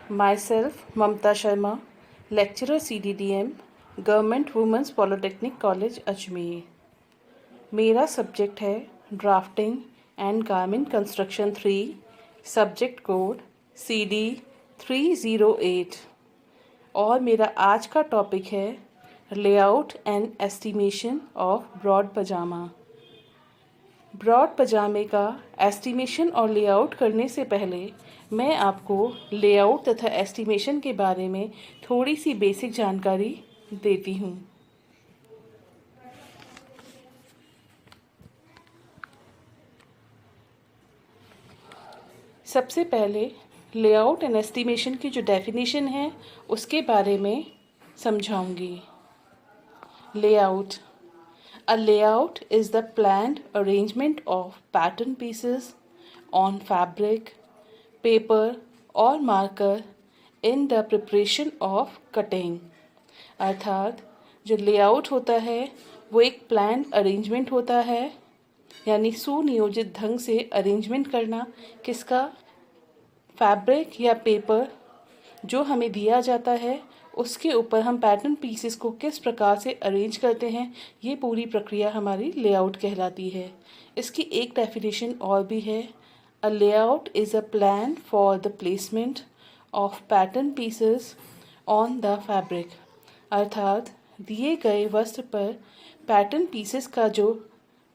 Myself, Mamta Sharma, lecturer CDDM, Government Women's Polytechnic College, Ajmer। मेरा subject है drafting and garment construction 3, subject code CD 308 और मेरा आज का टॉपिक है layout and estimation of broad pyjama. Broad पजामे का एस्टिमेशन और लेआउट करने से पहले मैं आपको लेआउट तथा एस्टिमेशन के बारे में थोड़ी सी बेसिक जानकारी देती हूँ। सबसे पहले लेआउट एंड एस्टिमेशन की जो डेफिनेशन है उसके बारे में समझाऊंगी। Layout: A layout is the planned arrangement of pattern pieces on fabric, paper or marker in the preparation of cutting। अर्थात जो लेआउट होता है वो एक प्लान अरेंजमेंट होता है, यानी सुनियोजित ढंग से अरेंजमेंट करना किसका, फैब्रिक या पेपर जो हमें दिया जाता है उसके ऊपर हम पैटर्न पीसेस को किस प्रकार से अरेंज करते हैं, ये पूरी प्रक्रिया हमारी लेआउट कहलाती है। इसकी एक डेफिनेशन और भी है, a layout is a plan for the placement of pattern pieces on the fabric. अर्थात दिए गए वस्त्र पर पैटर्न पीसेस का जो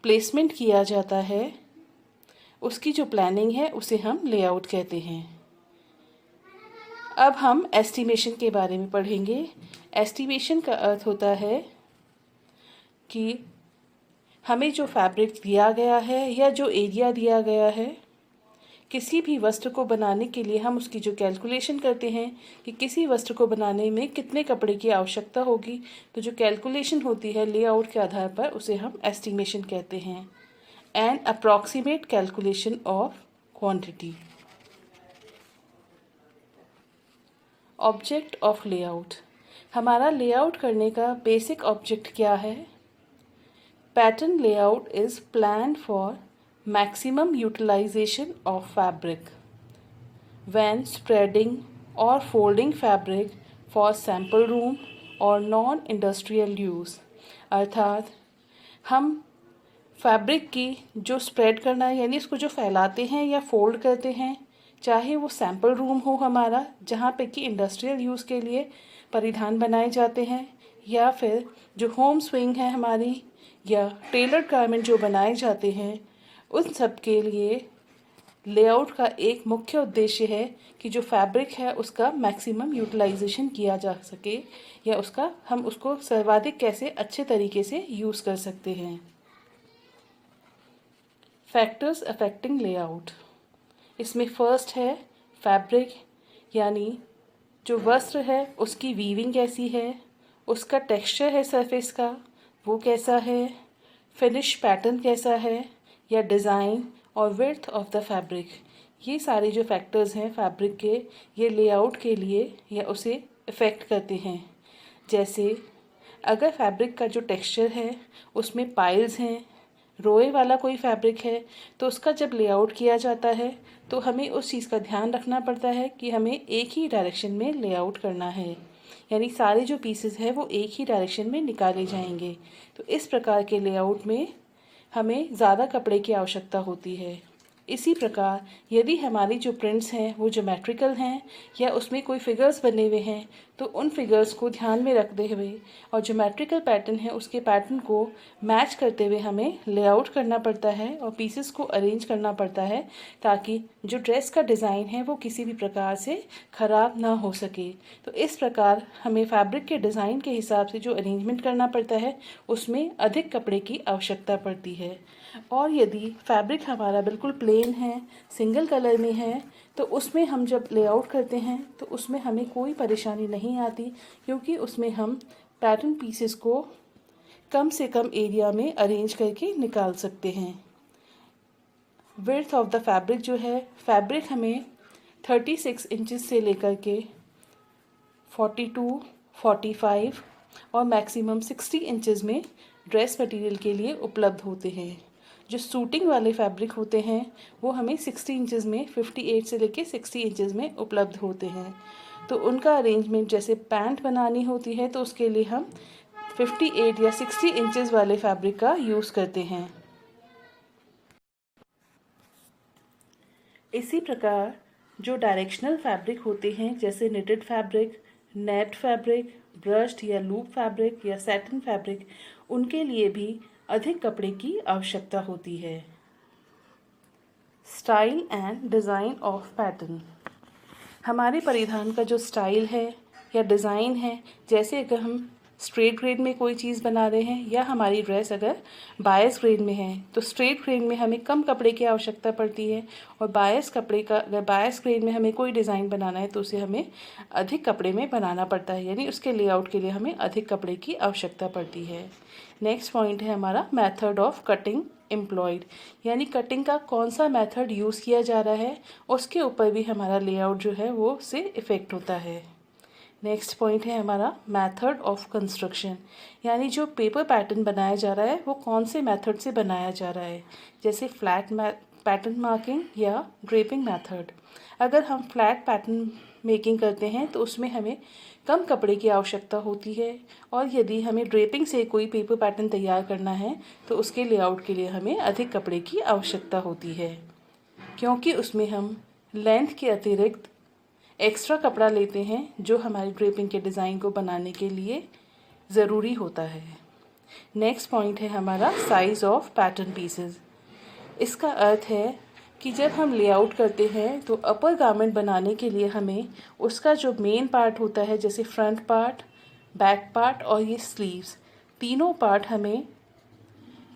प्लेसमेंट किया जाता है उसकी जो प्लानिंग है उसे हम लेआउट कहते हैं। अब हम एस्टिमेशन के बारे में पढ़ेंगे। एस्टिमेशन का अर्थ होता है कि हमें जो फैब्रिक दिया गया है या जो एरिया दिया गया है, किसी भी वस्त्र को बनाने के लिए हम उसकी जो कैलकुलेशन करते हैं कि किसी वस्त्र को बनाने में कितने कपड़े की आवश्यकता होगी, तो जो कैलकुलेशन होती है लेआउट के आधार पर उसे हम एस्टिमेशन कहते हैं। An approximate calculation of quantity. Object of layout: हमारा लेआउट करने का बेसिक ऑब्जेक्ट क्या है? Pattern layout is plan for maximum utilisation of fabric when spreading और folding fabric for sample room और नॉन इंडस्ट्रियल यूज़। अर्थात हम फैब्रिक की जो स्प्रेड करना यानी इसको जो फैलाते हैं या फोल्ड करते हैं, चाहे वो सैम्पल रूम हो हमारा जहाँ पे कि इंडस्ट्रियल यूज़ के लिए परिधान बनाए जाते हैं, या फिर जो होम स्विंग है हमारी या टेलर्ड गारमेंट जो बनाए जाते हैं, उन सब के लिए लेआउट का एक मुख्य उद्देश्य है कि जो फैब्रिक है उसका मैक्सिमम यूटिलाइजेशन किया जा सके या हम उसको सर्वाधिक कैसे अच्छे तरीके से यूज़ कर सकते हैं। फैक्टर्स अफेक्टिंग लेआउट: इसमें फर्स्ट है फैब्रिक, यानी जो वस्त्र है उसकी वीविंग कैसी है, उसका टेक्सचर है सरफेस का वो कैसा है, फिनिश पैटर्न कैसा है, या डिज़ाइन और विड्थ ऑफ द फैब्रिक। ये सारे जो फैक्टर्स हैं फैब्रिक के, ये लेआउट के लिए या उसे इफ़ेक्ट करते हैं। जैसे अगर फैब्रिक का जो टेक्सचर है उसमें पाइल्स हैं, रोए वाला कोई फैब्रिक है, तो उसका जब लेआउट किया जाता है तो हमें उस चीज़ का ध्यान रखना पड़ता है कि हमें एक ही डायरेक्शन में लेआउट करना है, यानी सारे जो पीसेस हैं वो एक ही डायरेक्शन में निकाले जाएंगे। तो इस प्रकार के लेआउट में हमें ज़्यादा कपड़े की आवश्यकता होती है। इसी प्रकार यदि हमारी जो प्रिंट्स हैं वो ज्योमेट्रिकल हैं या उसमें कोई फिगर्स बने हुए हैं, तो उन फिगर्स को ध्यान में रखते हुए और ज्योमेट्रिकल पैटर्न है उसके पैटर्न को मैच करते हुए हमें लेआउट करना पड़ता है और पीसेस को अरेंज करना पड़ता है, ताकि जो ड्रेस का डिज़ाइन है वो किसी भी प्रकार से ख़राब ना हो सके। तो इस प्रकार हमें फैब्रिक के डिज़ाइन के हिसाब से जो अरेंजमेंट करना पड़ता है उसमें अधिक कपड़े की आवश्यकता पड़ती है। और यदि फैब्रिक हमारा बिल्कुल प्लेन है, सिंगल कलर में है, तो उसमें हम जब लेआउट करते हैं तो उसमें हमें कोई परेशानी नहीं आती, क्योंकि उसमें हम पैटर्न पीसेस को कम से कम एरिया में अरेंज करके निकाल सकते हैं। विड्थ ऑफ द फैब्रिक जो है, फैब्रिक हमें 36 इंचेस से लेकर के 42, 45 और मैक्सिमम 60 इंचेस में ड्रेस मटेरियल के लिए उपलब्ध होते हैं। जो सूटिंग वाले फैब्रिक होते हैं वो हमें 60 इंचज़ में 58 से लेके 60 इंचज़ में उपलब्ध होते हैं। तो उनका अरेंजमेंट जैसे पैंट बनानी होती है तो उसके लिए हम 58 या 60 इंचज़ वाले फैब्रिक का यूज़ करते हैं। इसी प्रकार जो डायरेक्शनल फैब्रिक होते हैं जैसे knitted fabric, net fabric, brushed या लूप फैब्रिक या सैटिन फैब्रिक, उनके लिए भी अधिक कपड़े की आवश्यकता होती है। Style and design of pattern. हमारे परिधान का जो स्टाइल है या डिज़ाइन है, जैसे अगर हम स्ट्रेट ग्रेड में कोई चीज़ बना रहे हैं या हमारी ड्रेस अगर बायस ग्रेड में है तो स्ट्रेट ग्रेड में हमें कम कपड़े की आवश्यकता पड़ती है, और अगर बायस ग्रेड में हमें कोई डिज़ाइन बनाना है तो उसे हमें अधिक कपड़े में बनाना पड़ता है, यानी उसके लेआउट के लिए हमें अधिक कपड़े की आवश्यकता पड़ती है। नेक्स्ट पॉइंट है हमारा मेथड ऑफ कटिंग एम्प्लॉयड, यानी कटिंग का कौन सा मेथड यूज़ किया जा रहा है उसके ऊपर भी हमारा लेआउट जो है वो उससे इफ़ेक्ट होता है। नेक्स्ट पॉइंट है हमारा मेथड ऑफ कंस्ट्रक्शन, यानी जो पेपर पैटर्न बनाया जा रहा है वो कौन से मेथड से बनाया जा रहा है, जैसे फ्लैट पैटर्न मार्किंग या ड्रेपिंग मेथड। अगर हम फ्लैट पैटर्न मेकिंग करते हैं तो उसमें हमें कम कपड़े की आवश्यकता होती है, और यदि हमें ड्रेपिंग से कोई पेपर पैटर्न तैयार करना है तो उसके लेआउट के लिए हमें अधिक कपड़े की आवश्यकता होती है, क्योंकि उसमें हम लेंथ के अतिरिक्त एक्स्ट्रा कपड़ा लेते हैं जो हमारी ड्रेपिंग के डिज़ाइन को बनाने के लिए ज़रूरी होता है। नेक्स्ट पॉइंट है हमारा साइज़ ऑफ पैटर्न पीसेस। इसका अर्थ है कि जब हम लेआउट करते हैं तो अपर गारमेंट बनाने के लिए हमें उसका जो मेन पार्ट होता है जैसे फ्रंट पार्ट, बैक पार्ट और ये स्लीव्स, तीनों पार्ट हमें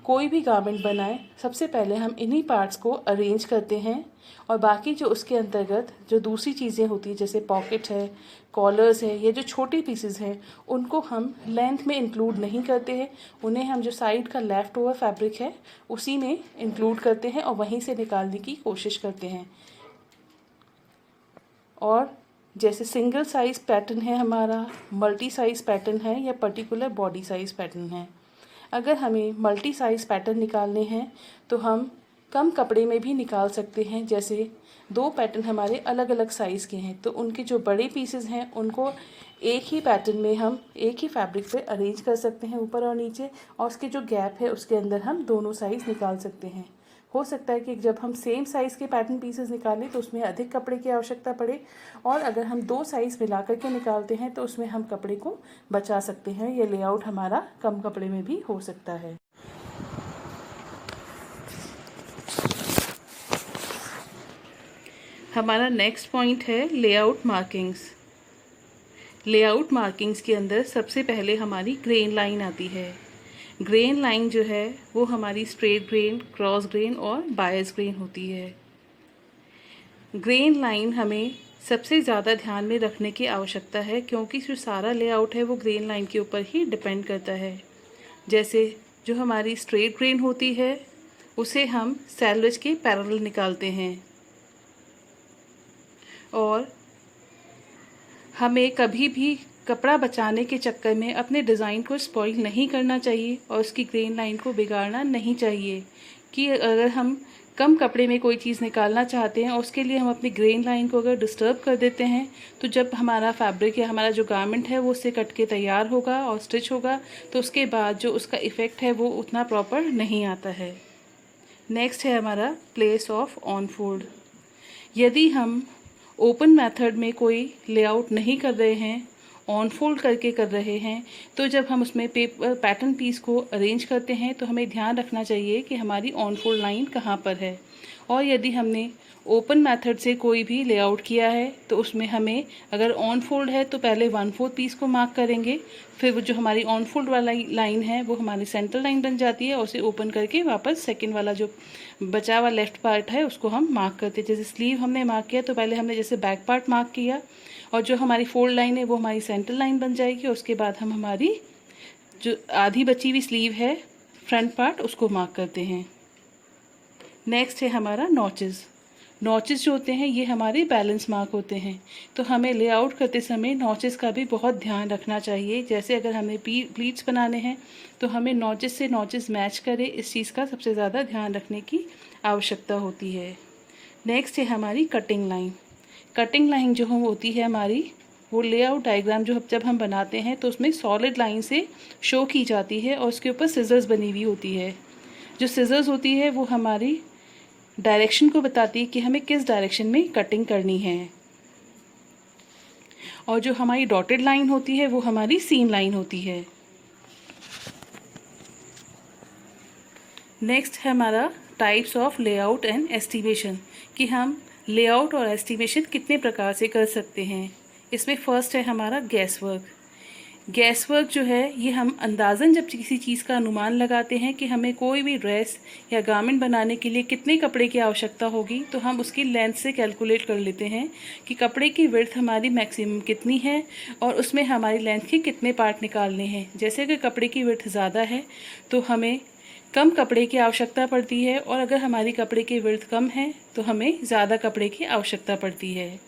कोई भी गारमेंट बनाए सबसे पहले हम इन्हीं पार्ट्स को अरेंज करते हैं, और बाकी जो उसके अंतर्गत जो दूसरी चीज़ें होती हैं जैसे पॉकेट है, कॉलर्स है, ये जो छोटी पीसेस हैं उनको हम लेंथ में इंक्लूड नहीं करते हैं, उन्हें हम जो साइड का लेफ़्ट ओवर फैब्रिक है उसी में इंक्लूड करते हैं और वहीं से निकालने की कोशिश करते हैं। और जैसे सिंगल साइज़ पैटर्न है हमारा, मल्टी साइज़ पैटर्न है या पर्टिकुलर बॉडी साइज़ पैटर्न है। अगर हमें मल्टी साइज़ पैटर्न निकालने हैं तो हम कम कपड़े में भी निकाल सकते हैं, जैसे दो पैटर्न हमारे अलग अलग साइज़ के हैं तो उनके जो बड़े पीसेस हैं उनको एक ही पैटर्न में हम एक ही फैब्रिक पे अरेंज कर सकते हैं ऊपर और नीचे, और उसके जो गैप है उसके अंदर हम दोनों साइज़ निकाल सकते हैं। हो सकता है कि जब हम सेम साइज़ के पैटर्न पीसेस निकालें तो उसमें अधिक कपड़े की आवश्यकता पड़े, और अगर हम दो साइज़ मिला करके निकालते हैं तो उसमें हम कपड़े को बचा सकते हैं। ये लेआउट हमारा कम कपड़े में भी हो सकता है। हमारा नेक्स्ट पॉइंट है लेआउट मार्किंग्स। लेआउट मार्किंग्स के अंदर सबसे पहले हमारी ग्रेन लाइन आती है। ग्रेन लाइन जो है वो हमारी स्ट्रेट ग्रेन, क्रॉस ग्रेन और बायस ग्रेन होती है। ग्रेन लाइन हमें सबसे ज़्यादा ध्यान में रखने की आवश्यकता है, क्योंकि जो सारा लेआउट है वो ग्रेन लाइन के ऊपर ही डिपेंड करता है। जैसे जो हमारी स्ट्रेट ग्रेन होती है उसे हम सैलवेज के पैरेलल निकालते हैं, और हमें कभी भी कपड़ा बचाने के चक्कर में अपने डिज़ाइन को स्पॉइल नहीं करना चाहिए और उसकी ग्रेन लाइन को बिगाड़ना नहीं चाहिए। कि अगर हम कम कपड़े में कोई चीज़ निकालना चाहते हैं और उसके लिए हम अपनी ग्रेन लाइन को अगर डिस्टर्ब कर देते हैं तो जब हमारा फैब्रिक या हमारा जो गारमेंट है वो उससे कट के तैयार होगा और स्टिच होगा तो उसके बाद जो उसका इफ़ेक्ट है वो उतना प्रॉपर नहीं आता है। नेक्स्ट है हमारा प्लेस ऑफ ऑन फोल्ड। यदि हम ओपन मेथड में कोई लेआउट नहीं कर रहे हैं, ऑन फोल्ड करके कर रहे हैं, तो जब हम उसमें पेपर पैटर्न पीस को अरेंज करते हैं तो हमें ध्यान रखना चाहिए कि हमारी ऑन फोल्ड लाइन कहाँ पर है। और यदि हमने ओपन मेथड से कोई भी लेआउट किया है तो उसमें हमें अगर ऑन फोल्ड है तो पहले 1/4 पीस को मार्क करेंगे, फिर वो जो हमारी ऑन फोल्ड वाला लाइन है वो हमारी सेंटर लाइन बन जाती है और उसे ओपन करके वापस सेकंड वाला जो बचा हुआ लेफ्ट पार्ट है उसको हम मार्क करते हैं। जैसे स्लीव हमने मार्क किया तो पहले हमने जैसे बैक पार्ट मार्क किया और जो हमारी फोल्ड लाइन है वो हमारी सेंटर लाइन बन जाएगी, और उसके बाद हम हमारी जो आधी बची हुई स्लीव है फ्रंट पार्ट उसको मार्क करते हैं। नेक्स्ट है हमारा नॉचेस। नॉचेस जो होते हैं ये हमारे बैलेंस मार्क होते हैं। तो हमें लेआउट करते समय नॉचेस का भी बहुत ध्यान रखना चाहिए। जैसे अगर हमें प्लीट्स बनाने हैं तो हमें नॉचेस से नॉचेस मैच करें, इस चीज़ का सबसे ज़्यादा ध्यान रखने की आवश्यकता होती है। नेक्स्ट है हमारी कटिंग लाइन। कटिंग लाइन जो होती है हमारी, वो लेआउट डायग्राम जब हम बनाते हैं तो उसमें सॉलिड लाइन से शो की जाती है और उसके ऊपर सिजर्स बनी हुई होती है। जो सिजर्स होती है वो हमारी डायरेक्शन को बताती है कि हमें किस डायरेक्शन में कटिंग करनी है। और जो हमारी डॉटेड लाइन होती है वो हमारी सीम लाइन होती है। नेक्स्ट है हमारा types of layout and estimation, कि हम लेआउट और एस्टिमेशन कितने प्रकार से कर सकते हैं। इसमें फर्स्ट है हमारा गैस वर्क। गैस वर्क जो है ये हम अंदाज़न जब किसी चीज़ का अनुमान लगाते हैं कि हमें कोई भी ड्रेस या गारमेंट बनाने के लिए कितने कपड़े की आवश्यकता होगी, तो हम उसकी लेंथ से कैलकुलेट कर लेते हैं कि कपड़े की विड्थ हमारी मैक्सिमम कितनी है और उसमें हमारी लेंथ के कितने पार्ट निकालने हैं। जैसे अगर कपड़े की विड्थ ज़्यादा है तो हमें कम कपड़े की आवश्यकता पड़ती है, और अगर हमारी कपड़े की विड्थ कम है तो हमें ज़्यादा कपड़े की आवश्यकता पड़ती है।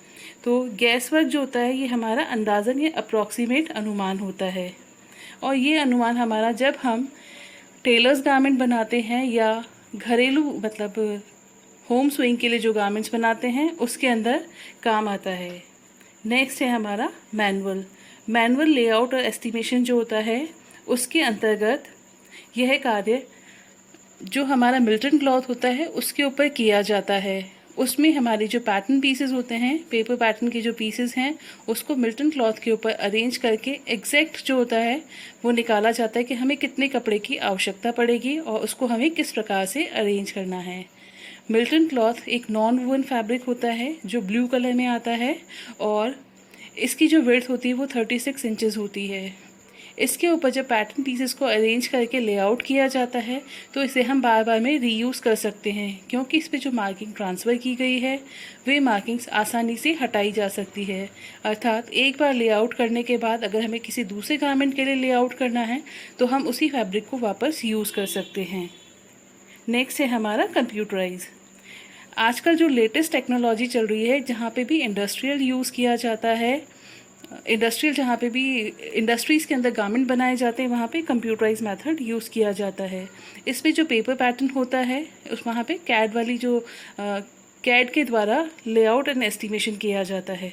तो गैस वर्क जो होता है ये हमारा अंदाज़न या अप्रॉक्सीमेट अनुमान होता है। और ये अनुमान हमारा जब हम टेलर्स गारमेंट बनाते हैं या घरेलू मतलब होम सुइंग के लिए जो गारमेंट्स बनाते हैं उसके अंदर काम आता है। नेक्स्ट है हमारा मैनुअल। मैनुअल लेआउट और एस्टिमेशन जो होता है उसके अंतर्गत यह कार्य जो हमारा मिल्टन क्लॉथ होता है उसके ऊपर किया जाता है। उसमें हमारे जो पैटर्न पीसेस होते हैं, पेपर पैटर्न के जो पीसेस हैं, उसको मिल्टन क्लॉथ के ऊपर अरेंज करके एग्जैक्ट जो होता है वो निकाला जाता है कि हमें कितने कपड़े की आवश्यकता पड़ेगी और उसको हमें किस प्रकार से अरेंज करना है। मिल्टन क्लॉथ एक नॉन वूवन फैब्रिक होता है जो ब्लू कलर में आता है और इसकी जो विड्थ होती है वो 36 इंचेस होती है। इसके ऊपर जब पैटर्न पीसेस को अरेंज करके लेआउट किया जाता है तो इसे हम बार बार में रीयूज़ कर सकते हैं, क्योंकि इस पे जो मार्किंग ट्रांसफ़र की गई है वे मार्किंग्स आसानी से हटाई जा सकती है। अर्थात एक बार लेआउट करने के बाद अगर हमें किसी दूसरे गारमेंट के लिए लेआउट करना है तो हम उसी फैब्रिक को वापस यूज़ कर सकते हैं। नेक्स्ट है हमारा कंप्यूटराइज। आजकल जो लेटेस्ट टेक्नोलॉजी चल रही है, जहाँ पे भी इंडस्ट्रियल यूज़ किया जाता है, जहाँ पे भी इंडस्ट्रीज़ के अंदर गारमेंट बनाए जाते हैं वहाँ पे कंप्यूटराइज मेथड यूज़ किया जाता है। इसमें जो पेपर पैटर्न होता है उस वहाँ पे कैड वाली जो कैड के द्वारा लेआउट एंड एस्टिमेशन किया जाता है।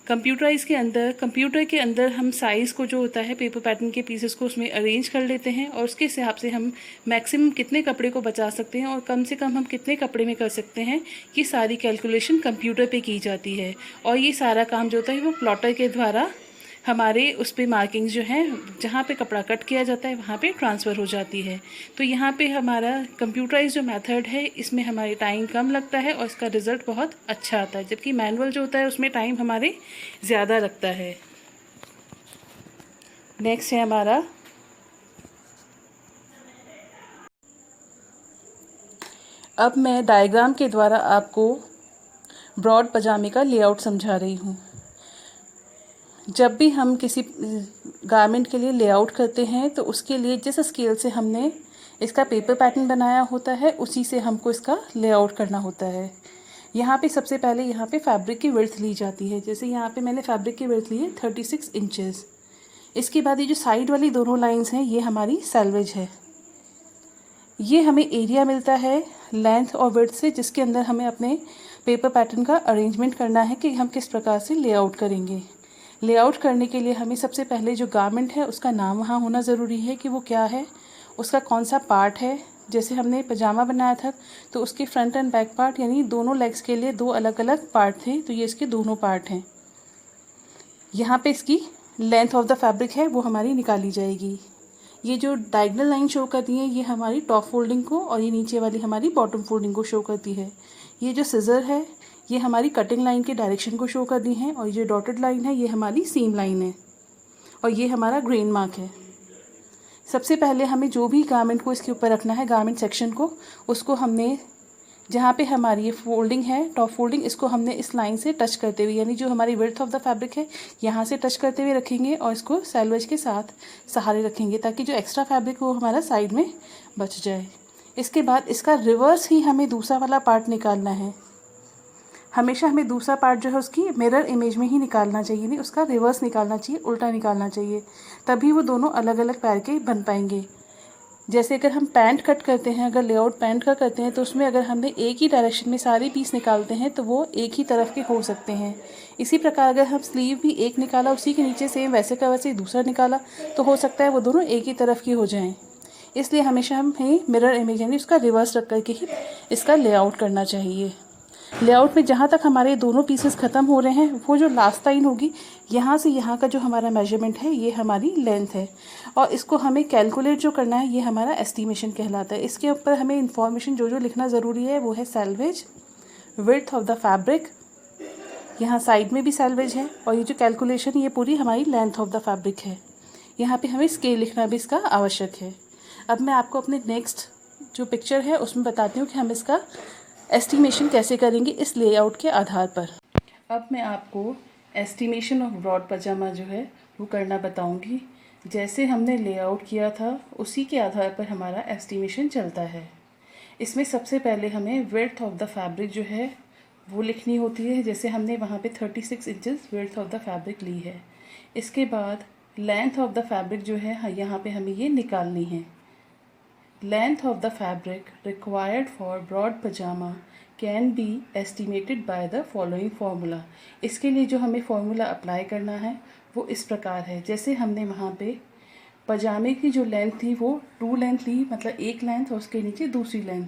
कंप्यूटर के अंदर हम साइज़ को जो होता है पेपर पैटर्न के पीसेस को उसमें अरेंज कर लेते हैं और उसके हिसाब से हम मैक्सिमम कितने कपड़े को बचा सकते हैं और कम से कम हम कितने कपड़े में कर सकते हैं, ये सारी कैलकुलेशन कंप्यूटर पे की जाती है। और ये सारा काम जो होता है वो प्लॉटर के द्वारा हमारे उस पे मार्किंग्स जो हैं जहाँ पे कपड़ा कट किया जाता है वहाँ पे ट्रांसफ़र हो जाती है। तो यहाँ पे हमारा कंप्यूटराइज जो मेथड है इसमें हमारे टाइम कम लगता है और इसका रिज़ल्ट बहुत अच्छा आता है, जबकि मैनुअल जो होता है उसमें टाइम हमारे ज़्यादा लगता है। नेक्स्ट है हमारा अब मैं डायग्राम के द्वारा आपको ब्रॉड पजामे का लेआउट समझा रही हूँ। जब भी हम किसी गारमेंट के लिए लेआउट करते हैं तो उसके लिए जिस स्केल से हमने इसका पेपर पैटर्न बनाया होता है उसी से हमको इसका लेआउट करना होता है। यहाँ पे सबसे पहले यहाँ पे फैब्रिक की विड्थ ली जाती है। जैसे यहाँ पे मैंने फैब्रिक की विड्थ ली है 36 इंचेस। इसके बाद ये जो साइड वाली दोनों लाइंस हैं ये हमारी सैल्वेज है। ये हमें एरिया मिलता है लेंथ और विड्थ से, जिसके अंदर हमें अपने पेपर पैटर्न का अरेंजमेंट करना है कि हम किस प्रकार से लेआउट करेंगे। लेआउट करने के लिए हमें सबसे पहले जो गारमेंट है उसका नाम वहाँ होना ज़रूरी है कि वो क्या है, उसका कौन सा पार्ट है। जैसे हमने पजामा बनाया था तो उसके फ्रंट एंड बैक पार्ट यानी दोनों लेग्स के लिए दो अलग अलग पार्ट थे, तो ये इसके दोनों पार्ट हैं। यहाँ पे इसकी लेंथ ऑफ द फैब्रिक है वो हमारी निकाली जाएगी। ये जो डायगोनल लाइन शो करती है ये हमारी टॉप फोल्डिंग को और ये नीचे वाली हमारी बॉटम फोल्डिंग को शो करती है। ये जो सिज़र है ये हमारी कटिंग लाइन के डायरेक्शन को शो करती है और ये जो डॉटेड लाइन है ये हमारी सीम लाइन है और ये हमारा ग्रेन मार्क है। सबसे पहले हमें जो भी गारमेंट को इसके ऊपर रखना है, गारमेंट सेक्शन को, उसको हमने जहाँ पे हमारी ये फोल्डिंग है टॉप फोल्डिंग, इसको हमने इस लाइन से टच करते हुए यानी जो हमारी विड्थ ऑफ द फैब्रिक है यहाँ से टच करते हुए रखेंगे और इसको सैल्वेज के साथ सहारे रखेंगे ताकि जो एक्स्ट्रा फैब्रिक वो हमारा साइड में बच जाए। इसके बाद इसका रिवर्स ही हमें दूसरा वाला पार्ट निकालना है। हमेशा हमें दूसरा पार्ट जो है उसकी मिरर इमेज में ही निकालना चाहिए, नहीं उसका रिवर्स निकालना चाहिए, उल्टा निकालना चाहिए, तभी वो दोनों अलग अलग पैर के बन पाएंगे। जैसे अगर हम पैंट कट करते हैं, अगर लेआउट पैंट का करते हैं तो उसमें अगर हमने एक ही डायरेक्शन में सारे पीस निकालते हैं तो वो एक ही तरफ के हो सकते हैं। इसी प्रकार अगर हम स्लीव भी एक निकाला, उसी के नीचे सेम वैसे का वैसे दूसरा निकाला, तो हो सकता है वो दोनों एक ही तरफ की हो जाएं। इसलिए हमेशा हमें मिरर इमेज यानी उसका रिवर्स रख करके ही इसका लेआउट करना चाहिए। लेआउट में जहाँ तक हमारे दोनों पीसेस ख़त्म हो रहे हैं, वो जो लास्ट लाइन होगी, यहाँ से यहाँ का जो हमारा मेजरमेंट है, ये हमारी लेंथ है। और इसको हमें कैलकुलेट जो करना है, ये हमारा एस्टिमेशन कहलाता है। इसके ऊपर हमें इंफॉर्मेशन जो लिखना ज़रूरी है वो है salvage, width of the fabric, यहाँ साइड में भी सैल्वेज है, और ये जो कैलकुलेशन ये पूरी हमारी लेंथ ऑफ द फैब्रिक है। यहाँ पे हमें स्केल लिखना भी इसका आवश्यक है। अब मैं आपको अपने नेक्स्ट जो पिक्चर है उसमें बताती हूँ कि हम इसका एस्टिमेशन कैसे करेंगे इस लेआउट के आधार पर। अब मैं आपको एस्टिमेशन ऑफ ब्रॉड पजामा जो है वो करना बताऊंगी। जैसे हमने लेआउट किया था उसी के आधार पर हमारा एस्टिमेशन चलता है। इसमें सबसे पहले हमें विड्थ ऑफ द फैब्रिक जो है वो लिखनी होती है। जैसे हमने वहाँ पे 36 inches width of the fabric ली है। इसके बाद लेंथ ऑफ द फैब्रिक जो है यहाँ पे हमें ये निकालनी है। Length of the fabric required for broad pajama can be estimated by the following formula। इसके लिए जो हमें फॉर्मूला अप्लाई करना है वो इस प्रकार है। जैसे हमने वहाँ पे पजामे की जो लेंथ थी वो 2 लेंथ ली, मतलब एक लेंथ और उसके नीचे दूसरी लेंथ,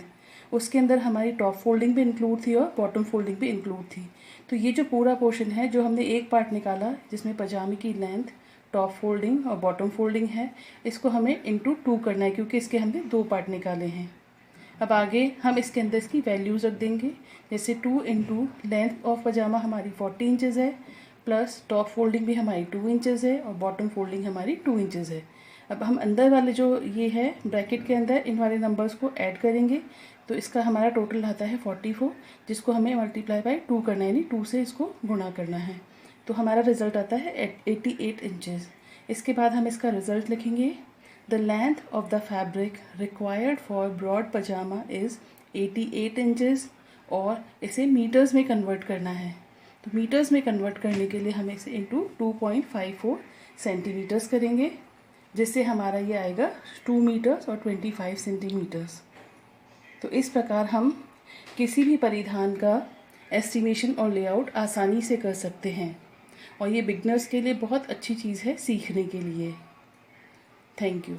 उसके अंदर हमारी टॉप फोल्डिंग भी इंक्लूड थी और बॉटम फोल्डिंग भी इंक्लूड थी। तो ये जो पूरा पोर्शन है जो हमने एक पार्ट निकाला जिसमें पजामे की लेंथ, टॉप फोल्डिंग और बॉटम फोल्डिंग है, इसको हमें इंटू 2 करना है क्योंकि इसके हमने 2 पार्ट निकाले हैं। अब आगे हम इसके अंदर इसकी वैल्यूज़ रख देंगे। जैसे 2 इंटू लेंथ ऑफ पजामा हमारी 40 इंचज़ है, प्लस टॉप फोल्डिंग भी हमारी 2 इंचज़ है और बॉटम फोल्डिंग हमारी 2 इंचज़ है। अब हम अंदर वाले जो ये है ब्रैकेट के अंदर इन वाले नंबर्स को ऐड करेंगे तो इसका हमारा टोटल आता है 44, जिसको हमें मल्टीप्लाई बाय 2 करना है, यानी 2 से इसको गुणा करना है। तो हमारा रिजल्ट आता है 88 इंचेस। इसके बाद हम इसका रिजल्ट लिखेंगे। The length of the fabric required for broad pyjama is 88 inches, और इसे मीटर्स में कन्वर्ट करना है। तो मीटर्स में कन्वर्ट करने के लिए हम इसे इंटू 2.54 सेंटीमीटर्स करेंगे, जिससे हमारा ये आएगा 2 मीटर्स और 25 सेंटीमीटर्स। तो इस प्रकार हम किसी भी परिधान का एस्टिमेशन और लेआउट आसानी से कर सकते हैं, और ये बिगनर्स के लिए बहुत अच्छी चीज़ है सीखने के लिए। Thank you.